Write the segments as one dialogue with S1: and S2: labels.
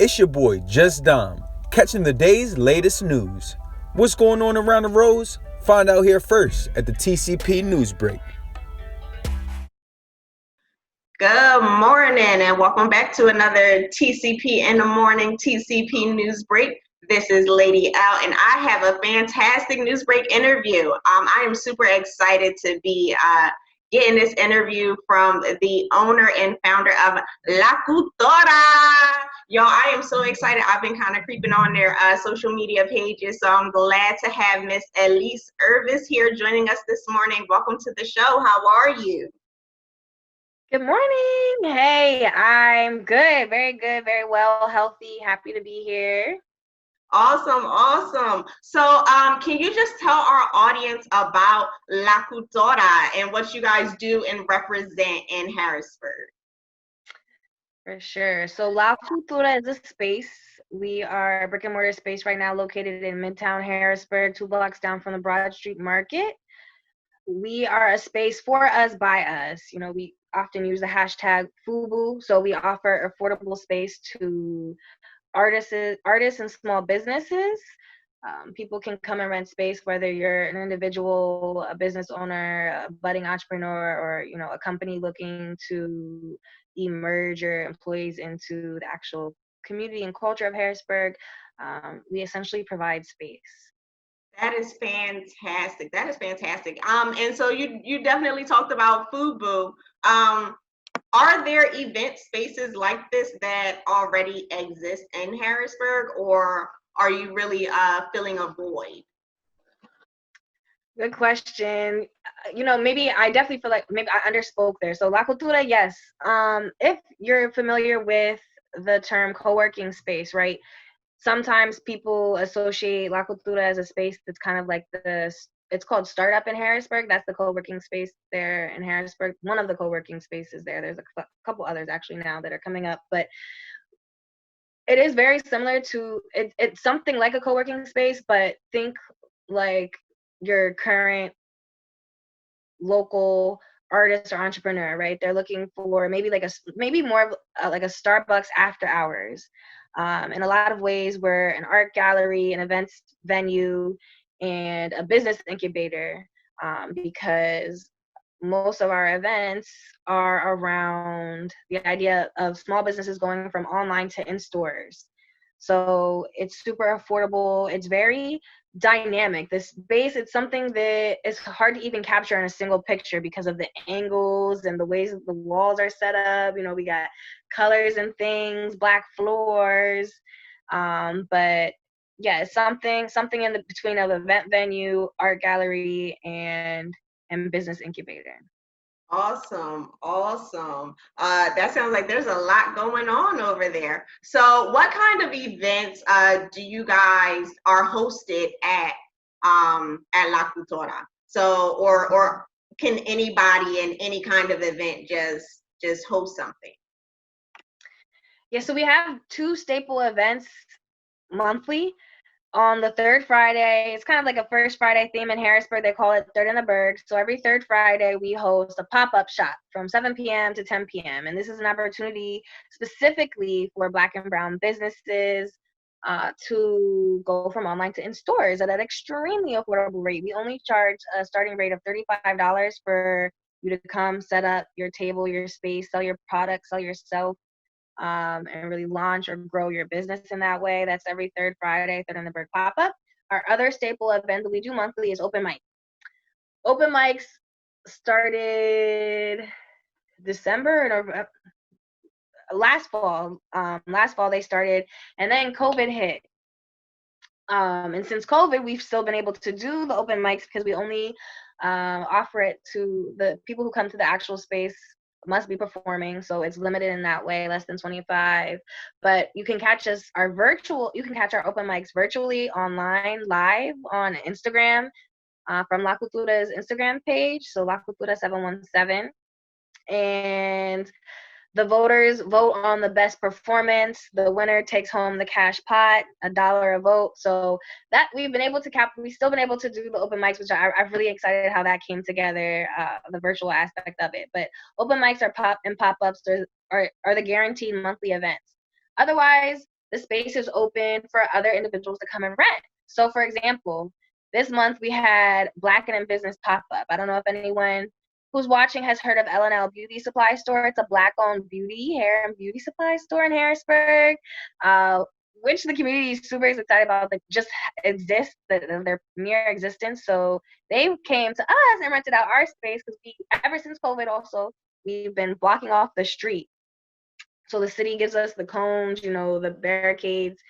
S1: It's your boy, Just Dom, catching the day's latest news. What's going on around the roads? Find out here first at the TCP Newsbreak.
S2: Good morning and welcome back to another TCP in the morning TCP Newsbreak. This is Lady L and I have a fantastic Newsbreak interview. I am super excited to be getting this interview from the owner and founder of La Cultura. Y'all, I am so excited. I've been kind of creeping on their social media pages, so I'm glad to have Miss Elise Irvis here joining us this morning. Welcome to the show. How are you?
S3: Good morning. Hey, I'm good. Very good. Very well, healthy. Happy to be here.
S2: Awesome. So, can you just tell our audience about La Cultura and what you guys do and represent in Harrisburg?
S3: For sure. So La Futura is a space. We are a brick and mortar space right now located in Midtown Harrisburg, 2 blocks down from the Broad Street Market. We are a space for us, by us. You know, we often use the hashtag FUBU. So we offer affordable space to artists and small businesses. People can come and rent space, whether you're an individual, a business owner, a budding entrepreneur, or a company looking to emerge your employees into the actual community and culture of Harrisburg. We essentially provide space.
S2: That is fantastic. And so you definitely talked about FUBU. Are there event spaces like this that already exist in Harrisburg, or are you really filling a void?
S3: Good question. Maybe I definitely feel like maybe I underspoke there. So La Cultura, yes. If you're familiar with the term co-working space, right? Sometimes people associate La Cultura as a space that's kind of like it's called Startup in Harrisburg. That's the co-working space there in Harrisburg. One of the co-working spaces there. There's a couple others actually now that are coming up, but it is very similar to it's something like a co-working space, but think like your current local artist or entrepreneur, right? They're looking for maybe more of like a Starbucks after hours. In a lot of ways, we're an art gallery, an events venue, and a business incubator, because most of our events are around the idea of small businesses going from online to in stores. So it's super affordable. It's very dynamic. This space, it's something that is hard to even capture in a single picture because of the angles and the ways the walls are set up. We got colors and things, black floors. But yeah, it's something in the between of event venue, art gallery, and business incubator.
S2: Awesome. That sounds like there's a lot going on over there. So what kind of events do you guys are hosted at La Cultura? So or can anybody in any kind of event just host something?
S3: Yeah, so we have 2 staple events monthly. On the third Friday, it's kind of like a first Friday theme in Harrisburg. They call it Third in the Berg. So every third Friday, we host a pop-up shop from 7 p.m. to 10 p.m. And this is an opportunity specifically for Black and Brown businesses to go from online to in stores at an extremely affordable rate. We only charge a starting rate of $35 for you to come set up your table, your space, sell your product, sell yourself, and really launch or grow your business in that way. That's every third Friday, Third in the Berg pop-up. Our other staple event that we do monthly is open mic. Open mics started December or last fall. Last fall they started, and then COVID hit. And since COVID, we've still been able to do the open mics because we only offer it to the people who come to the actual space must be performing, so it's limited in that way, less than 25. But you can catch our open mics virtually online live on Instagram, from La Cultura's Instagram page, so La Cultura 717. And the voters vote on the best performance. The winner takes home the cash pot, $1 a vote. So that we've still been able to do the open mics, which I'm really excited how that came together, the virtual aspect of it. But open mics are pop-ups are the guaranteed monthly events. Otherwise, the space is open for other individuals to come and rent. So for example, this month we had Blackening Business pop up. I don't know if anyone who's watching has heard of L&L Beauty Supply Store. It's a Black-owned hair and beauty supply store in Harrisburg, which the community is super excited about. Like, just exist, their mere existence. So they came to us and rented out our space because ever since COVID, also we've been blocking off the street. So the city gives us the cones, the barricades,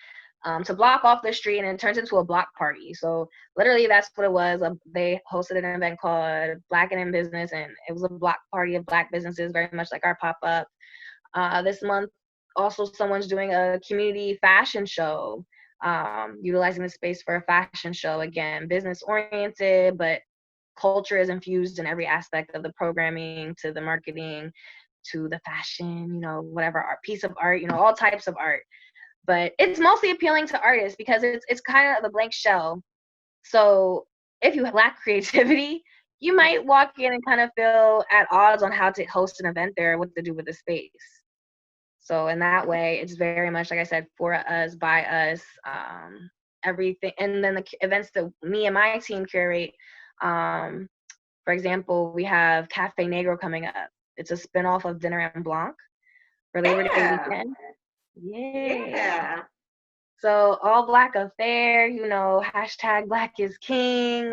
S3: to block off the street, and it turns into a block party. So literally that's what it was. They hosted an event called Blackening Business, and it was a block party of Black businesses, very much like our pop-up. This month, also someone's doing a community fashion show, utilizing the space for a fashion show. Again, business-oriented, but culture is infused in every aspect of the programming, to the marketing, to the fashion, whatever art, piece of art, all types of art. But it's mostly appealing to artists because it's kind of a blank shell. So if you lack creativity, you might walk in and kind of feel at odds on how to host an event there, what to do with the space. So in that way, it's very much, like I said, for us, by us, everything. And then the events that me and my team curate, for example, we have Cafe Negro coming up. It's a spinoff of Dinner and Blanc for Labor Day weekend. Yeah. So all Black affair, hashtag Black is King,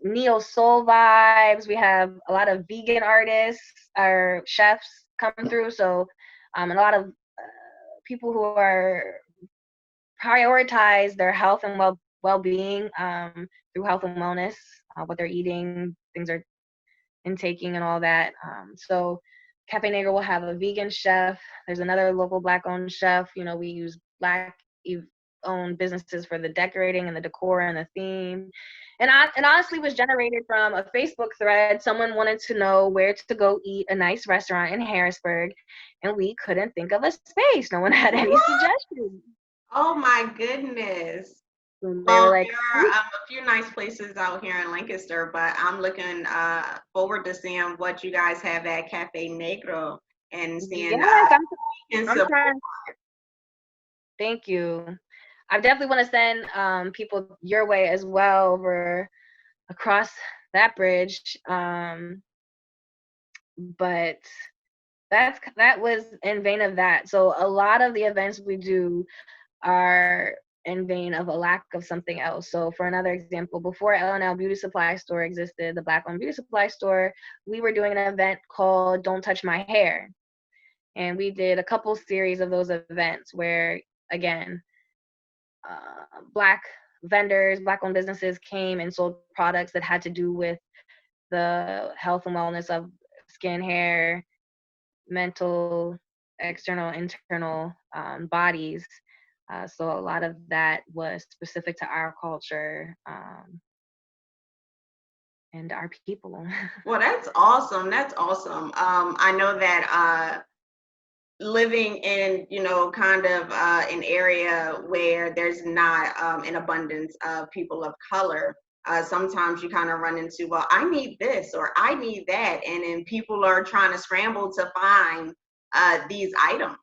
S3: neo soul vibes. We have a lot of vegan artists or chefs come through. So a lot of people who are prioritize their health and well-being through health and wellness, what they're eating, things they're intaking, and all that. So Cafe Negro will have a vegan chef. There's another local Black-owned chef. We use Black-owned businesses for the decorating and the decor and the theme. And it honestly was generated from a Facebook thread. Someone wanted to know where to go eat a nice restaurant in Harrisburg, and we couldn't think of a space. No one had any suggestions.
S2: Oh my goodness.
S3: So
S2: well, there are a few nice places out here in Lancaster, but I'm looking forward to seeing what you guys have at Cafe Negro and seeing.
S3: Yes, I'm trying. Thank you. I definitely want to send people your way as well across that bridge. But that was in vain of that. So a lot of the events we do are in vain of a lack of something else. So for another example, before L&L Beauty Supply Store existed, the Black-owned beauty supply store, we were doing an event called Don't Touch My Hair. And we did a couple series of those events where, again, Black vendors, Black-owned businesses came and sold products that had to do with the health and wellness of skin, hair, mental, external, internal bodies. So a lot of that was specific to our culture and our people.
S2: Well, that's awesome. That's awesome. I know that living in, kind of an area where there's not an abundance of people of color, sometimes you kind of run into, well, I need this or I need that. And then people are trying to scramble to find these items.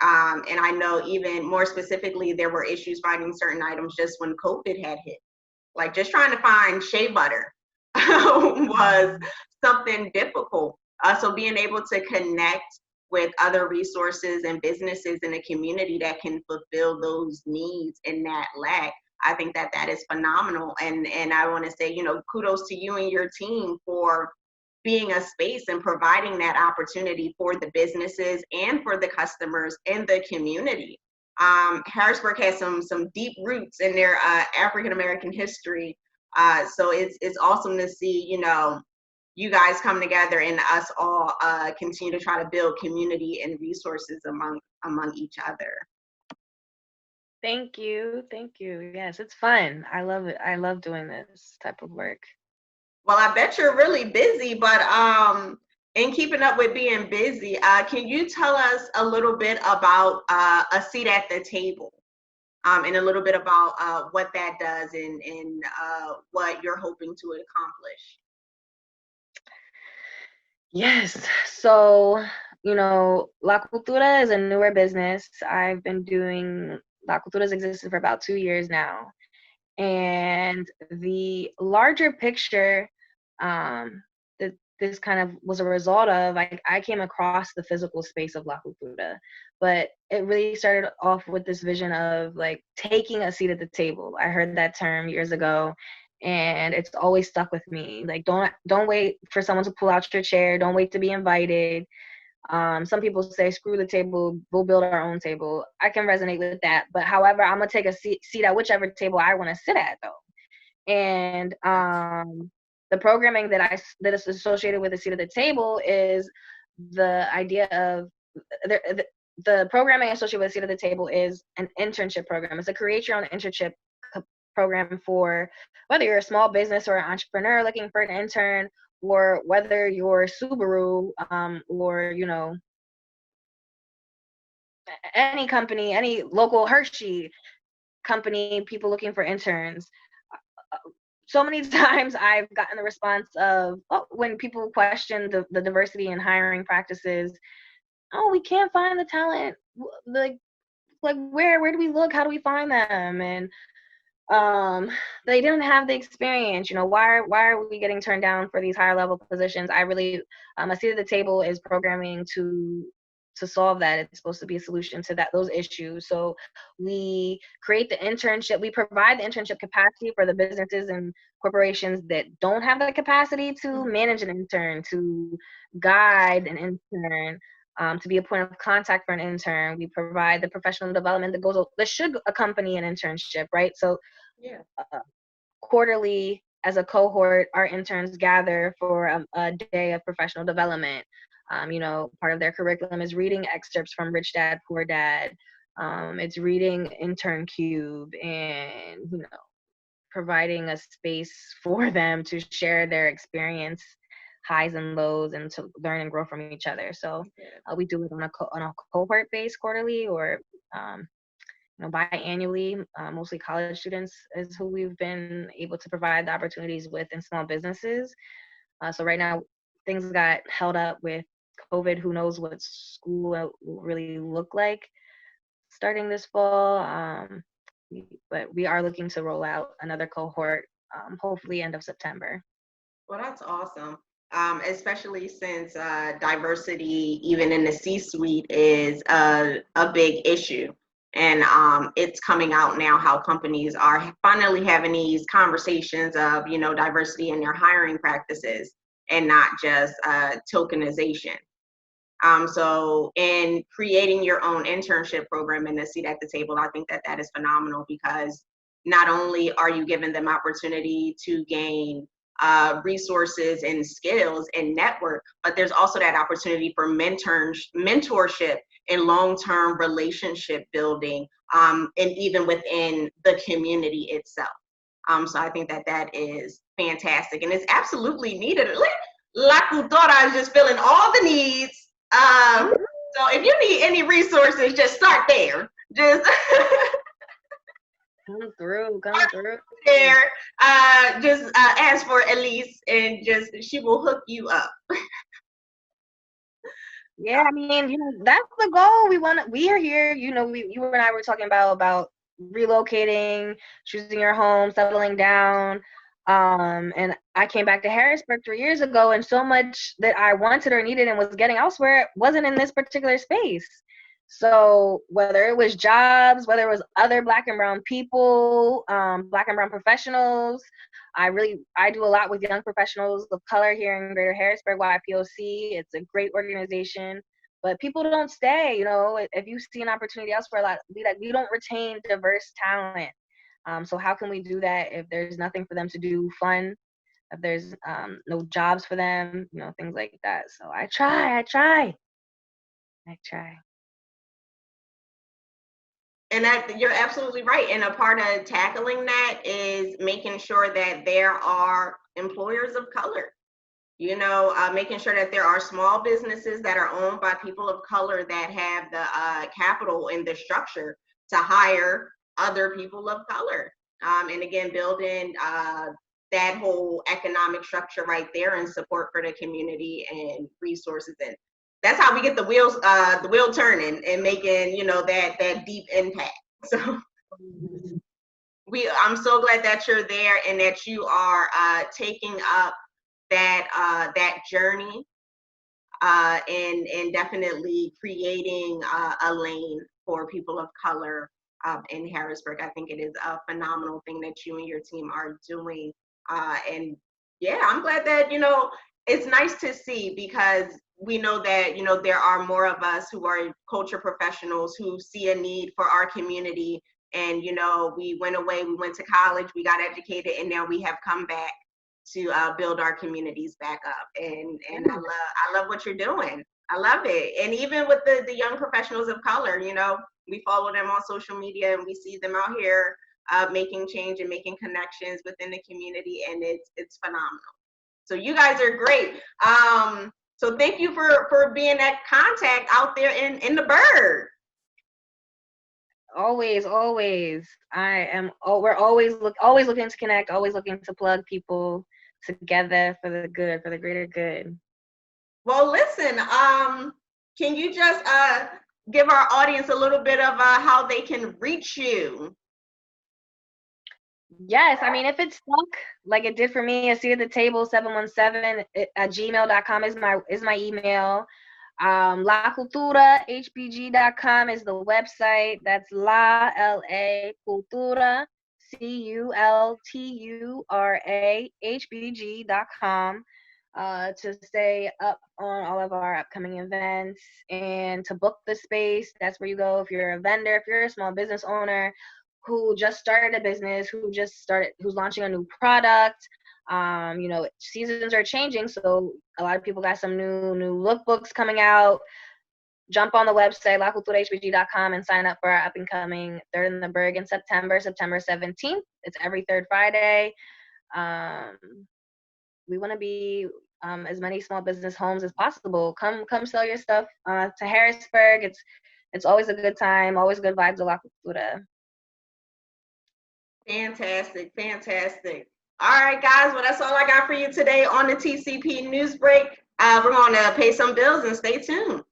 S2: And I know even more specifically, there were issues finding certain items just when COVID had hit. Like just trying to find shea butter was something difficult. So being able to connect with other resources and businesses in the community that can fulfill those needs and that lack, I think that is phenomenal. And I want to say, kudos to you and your team for being a space and providing that opportunity for the businesses and for the customers in the community. Harrisburg has some deep roots in their African American history. So it's awesome to see, you guys come together and us all continue to try to build community and resources among each other.
S3: Thank you. Yes, it's fun. I love it. I love doing this type of work.
S2: Well, I bet you're really busy, but in keeping up with being busy, can you tell us a little bit about a seat at the table, and a little bit about what that does and what you're hoping to accomplish?
S3: Yes. So La Cultura is a newer business. I've been doing La Cultura's existed for about 2 years now. And the larger picture that this kind of was a result of, I came across the physical space of La Cultura, but it really started off with this vision of like taking a seat at the table. I heard that term years ago, and it's always stuck with me. Like, don't wait for someone to pull out your chair. Don't wait to be invited. Some people say, screw the table, we'll build our own table. I can resonate with that. But however, I'm going to take a seat at whichever table I want to sit at, though. And the programming that is associated with the seat at the table is the idea of the programming associated with the seat at the table is an internship program. It's a create your own internship program for whether you're a small business or an entrepreneur looking for an intern, or whether you're Subaru, or, any company, any local Hershey company, people looking for interns. So many times I've gotten the response of, when people question the diversity in hiring practices, we can't find the talent. Like where do we look? How do we find them? And they didn't have the experience. Why are we getting turned down for these higher level positions? I really, a seat at the table is programming to solve that. It's supposed to be a solution to those issues. So we create the internship. We provide the internship capacity for the businesses and corporations that don't have the capacity to manage an intern, to guide an intern, to be a point of contact for an intern. We provide the professional development that should accompany an internship, right? So quarterly, as a cohort, our interns gather for a day of professional development. Part of their curriculum is reading excerpts from Rich Dad, Poor Dad. It's reading Intern Cube, and providing a space for them to share their experience, highs and lows, and to learn and grow from each other. So we do it on a cohort base quarterly, or biannually. Mostly college students is who we've been able to provide the opportunities with, in small businesses. So right now things got held up with COVID. Who knows what school will really look like starting this fall. But we are looking to roll out another cohort, hopefully end of September.
S2: Well, that's awesome. Especially since diversity, even in the C-suite, is a big issue. And it's coming out now how companies are finally having these conversations of, diversity in their hiring practices, and not just tokenization. So in creating your own internship program and a seat at the table, I think that is phenomenal, because not only are you giving them opportunity to gain resources and skills and network, but there's also that opportunity for mentorship and long-term relationship building, and even within the community itself. So I think that is fantastic, and it's absolutely needed. La Cultura is just filling all the needs. So if you need any resources, just start there. Just
S3: come through
S2: there. Just ask for Elise, and she will hook you up.
S3: Yeah, I mean, that's the goal. We are here. You and I were talking about relocating, choosing your home, settling down. And I came back to Harrisburg 3 years ago, and so much that I wanted or needed and was getting elsewhere wasn't in this particular space. So whether it was jobs, whether it was other Black and brown people, Black and brown professionals, I do a lot with young professionals of color here in Greater Harrisburg, YPOC. It's a great organization, but people don't stay. If you see an opportunity elsewhere, we don't retain diverse talent. So how can we do that if there's nothing for them to do fun, if there's no jobs for them, things like that. So I try.
S2: And that you're absolutely right. And a part of tackling that is making sure that there are employers of color, making sure that there are small businesses that are owned by people of color that have the capital and the structure to hire other people of color. And again, building that whole economic structure right there, and support for the community and resources. And that's how we get the wheel turning and making, you know, that deep impact. So I'm so glad that you're there and that you are taking up that journey and definitely creating a lane for people of color in Harrisburg. I think it is a phenomenal thing that you and your team are doing. And yeah, I'm glad that, you know, it's nice to see, because we know that, you know, there are more of us who are culture professionals who see a need for our community. And, you know, we went away, we went to college, we got educated, and now we have come back to build our communities back up. And I love what you're doing. I love it. And even with the young professionals of color, you know, we follow them on social media and we see them out here making change and making connections within the community, and it's phenomenal. So you guys are great. So thank you for being that contact out there in the bird.
S3: Always. We're always looking to connect, always looking to plug people together for the good, for the greater good.
S2: Well, listen, can you just give our audience a little bit of how they can reach you?
S3: Yes, I mean, if it's stuck like it did for me, a seat at the table 717 at gmail.com is my email. La Cultura, HBG.com is the website. That's La Cultura, CULTURA, HBG.com. To stay up on all of our upcoming events and to book the space. That's where you go if you're a vendor, if you're a small business owner who just started a business, who's launching a new product. You know, seasons are changing, so a lot of people got some new lookbooks coming out. Jump on the website, laculturahbg.com, and sign up for our up-and-coming Third in the Berg in September 17th. It's every third Friday. We want to be as many small business homes as possible. Come sell your stuff to Harrisburg. It's always a good time, always good vibes at La Cultura.
S2: Fantastic. All right, guys. Well, that's all I got for you today on the TCP Newsbreak. We're going to pay some bills and stay tuned.